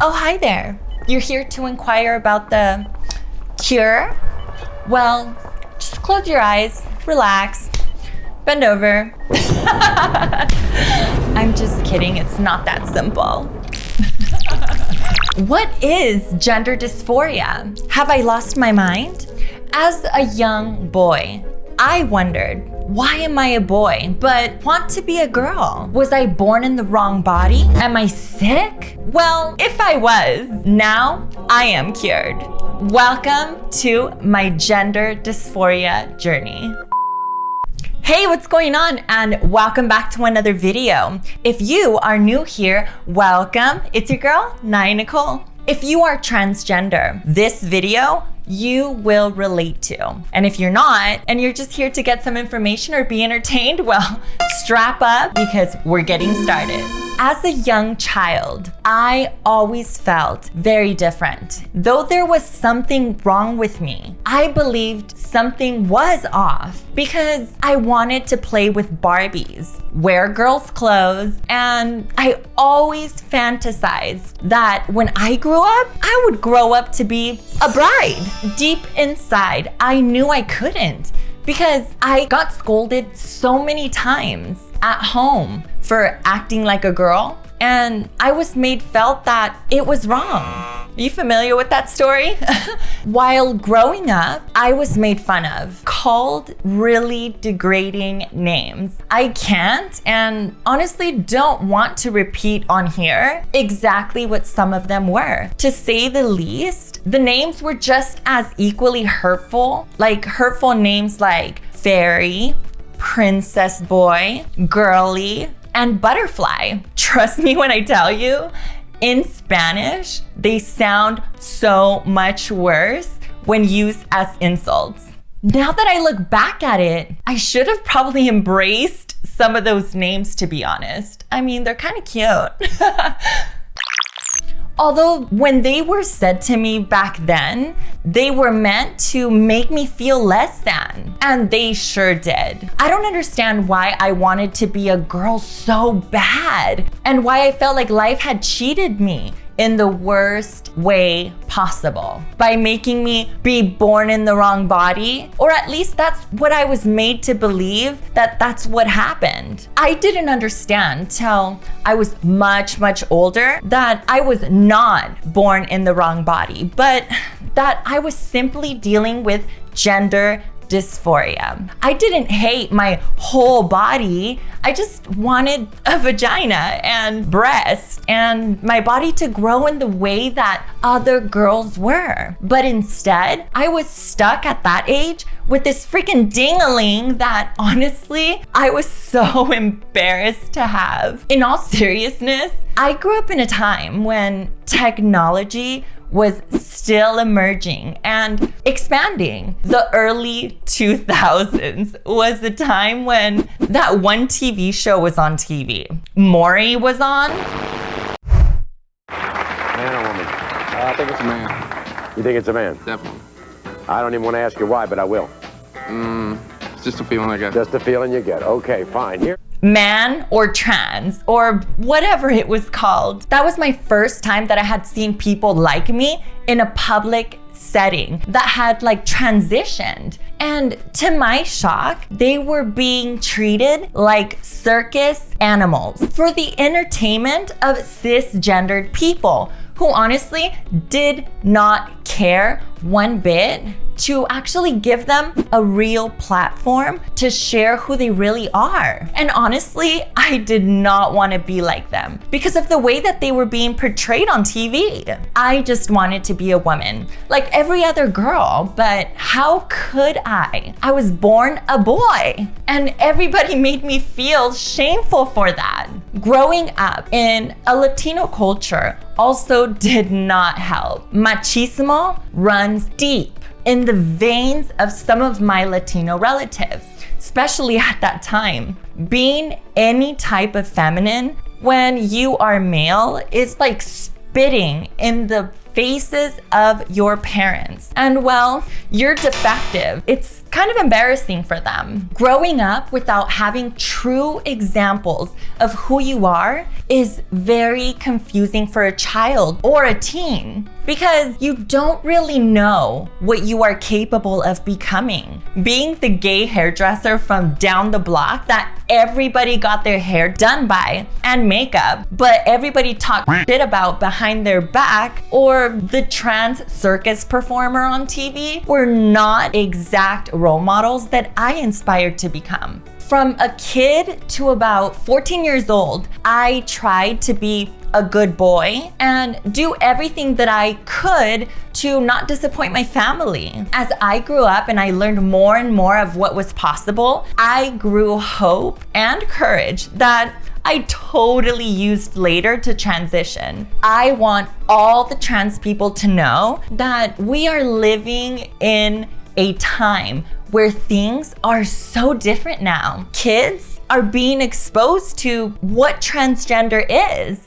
Oh, hi there. You're here to inquire about the cure? Well, just close your eyes, relax, bend over. I'm just kidding, it's not that simple. What is gender dysphoria? Have I lost my mind? As a young boy, I wondered, why am I a boy but want to be a girl? Was I born in the wrong body? Am I sick? Well, if I was, now I am cured. Welcome to my gender dysphoria journey. Hey, what's going on? And welcome back to another video. If you are new here, welcome. It's your girl, Naiah Nikole. If you are transgender, this video you will relate to. And if you're not, and you're just here to get some information or be entertained, well, strap up because we're getting started. As a young child, I always felt very different. Though there was something wrong with me, I believed something was off because I wanted to play with Barbies, wear girls' clothes, and I always fantasized that when I grew up, I would grow up to be a bride. Deep inside, I knew I couldn't because I got scolded so many times at home for acting like a girl, and I was made felt that it was wrong. Are you familiar with that story? While growing up, I was made fun of, called really degrading names. I can't and honestly don't want to repeat on here exactly what some of them were. To say the least, the names were just as equally hurtful, like hurtful names like fairy, princess boy, girly, and butterfly. Trust me when I tell you, in Spanish, they sound so much worse when used as insults. Now that I look back at it, I should have probably embraced some of those names, to be honest. I mean, they're kind of cute. Although when they were said to me back then, they were meant to make me feel less than, and they sure did. I don't understand why I wanted to be a girl so bad and why I felt like life had cheated me in the worst way possible by making me be born in the wrong body, or at least that's what I was made to believe, that that's what happened. I didn't understand till I was much older that I was not born in the wrong body, but that I was simply dealing with gender dysphoria. I didn't hate my whole body. I just wanted a vagina and breasts and my body to grow in the way that other girls were. But instead, I was stuck at that age with this freaking ding-a-ling that honestly, I was so embarrassed to have. In all seriousness, I grew up in a time when technology was still emerging and expanding. The early 2000s was the time when that one TV show was on TV. Maury was on. Man or woman? I think it's a man. You think it's a man? Definitely. I don't even want to ask you why, but I will. It's just a feeling I get. Just a feeling you get. Okay, fine. Here. Man or trans or whatever it was called. That was my first time that I had seen people like me in a public setting that had like transitioned. And to my shock, they were being treated like circus animals for the entertainment of cisgendered people who honestly did not care one bit to actually give them a real platform to share who they really are. And honestly, I did not want to be like them because of the way that they were being portrayed on TV. I just wanted to be a woman like every other girl, but how could I? I was born a boy and everybody made me feel shameful for that. Growing up in a Latino culture also did not help. Machismo runs deep in the veins of some of my Latino relatives, especially at that time. Being any type of feminine when you are male is like spitting in the faces of your parents. And well, you're defective. It's kind of embarrassing for them. Growing up without having true examples of who you are is very confusing for a child or a teen because you don't really know what you are capable of becoming. Being the gay hairdresser from down the block that everybody got their hair done by and makeup, but everybody talked shit about behind their back, or the trans circus performer on TV were not exact role models that I inspired to become. From a kid to about 14 years old, I tried to be a good boy and do everything that I could to not disappoint my family. As I grew up and I learned more and more of what was possible, I grew hope and courage that I totally used later to transition. I want all the trans people to know that we are living in a time where things are so different now. Kids are being exposed to what transgender is,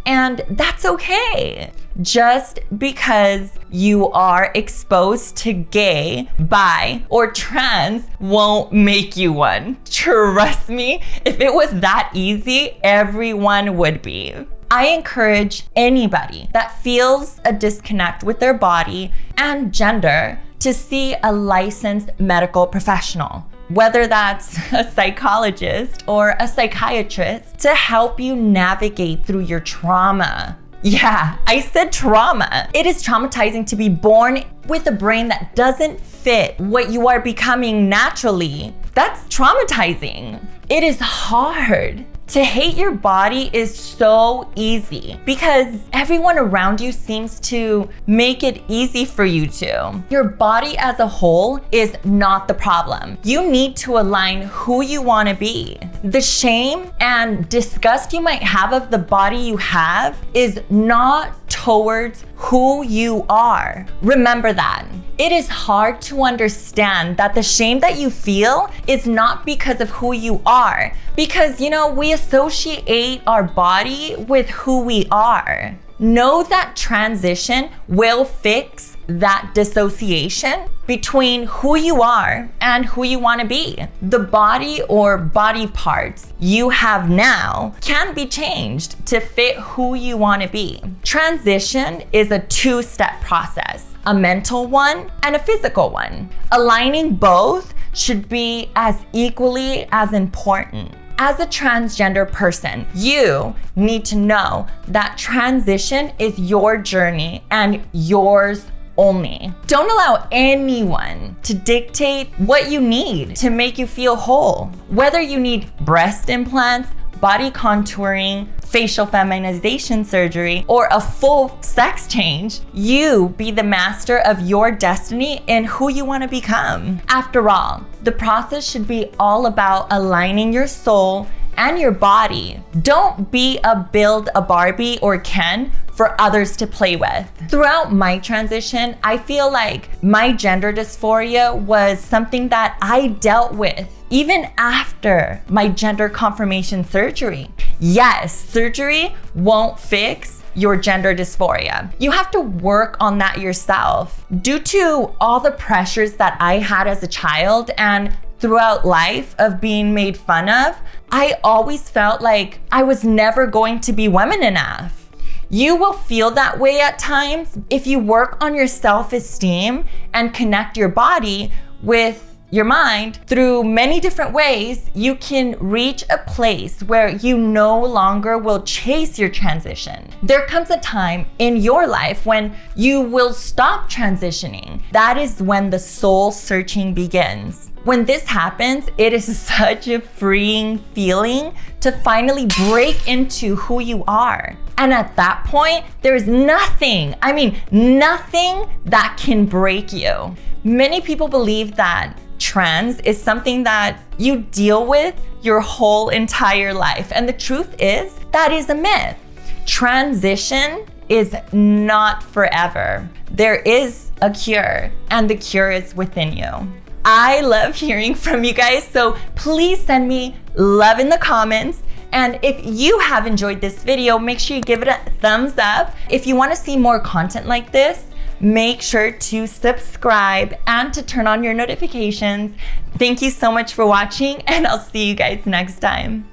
and that's okay. Just because you are exposed to gay, bi, or trans won't make you one. Trust me, if it was that easy, everyone would be. I encourage anybody that feels a disconnect with their body and gender to see a licensed medical professional, whether that's a psychologist or a psychiatrist, to help you navigate through your trauma. Yeah, I said trauma. It is traumatizing to be born with a brain that doesn't fit what you are becoming naturally. That's traumatizing. It is hard. To hate your body is so easy because everyone around you seems to make it easy for you to. Your body as a whole is not the problem. You need to align who you want to be. The shame and disgust you might have of the body you have is not towards who you are. Remember that. It is hard to understand that the shame that you feel is not because of who you are, because, we associate our body with who we are. Know that transition will fix that dissociation between who you are and who you want to be. The body or body parts you have now can be changed to fit who you want to be. Transition is a two-step process, a mental one and a physical one. Aligning both should be as equally as important. As a transgender person, you need to know that transition is your journey and yours only. Don't allow anyone to dictate what you need to make you feel whole. Whether you need breast implants, body contouring, facial feminization surgery, or a full sex change, you be the master of your destiny and who you want to become. After all, the process should be all about aligning your soul and your body. Don't be build a Barbie or Ken for others to play with. Throughout my transition, I feel like my gender dysphoria was something that I dealt with even after my gender confirmation surgery. Yes, surgery won't fix your gender dysphoria. You have to work on that yourself. Due to all the pressures that I had as a child and throughout life of being made fun of, I always felt like I was never going to be woman enough. You will feel that way at times. If you work on your self-esteem and connect your body with your mind through many different ways, you can reach a place where you no longer will chase your transition. There comes a time in your life when you will stop transitioning. That is when the soul searching begins. When this happens, it is such a freeing feeling to finally break into who you are. And at that point, there's nothing that can break you. Many people believe that trans is something that you deal with your whole entire life. And the truth is, that is a myth. Transition is not forever. There is a cure, and the cure is within you. I love hearing from you guys, so please send me love in the comments And if you have enjoyed this video, make sure you give it a thumbs up. If you want to see more content like this, make sure to subscribe and to turn on your notifications. Thank you so much for watching, and I'll see you guys next time.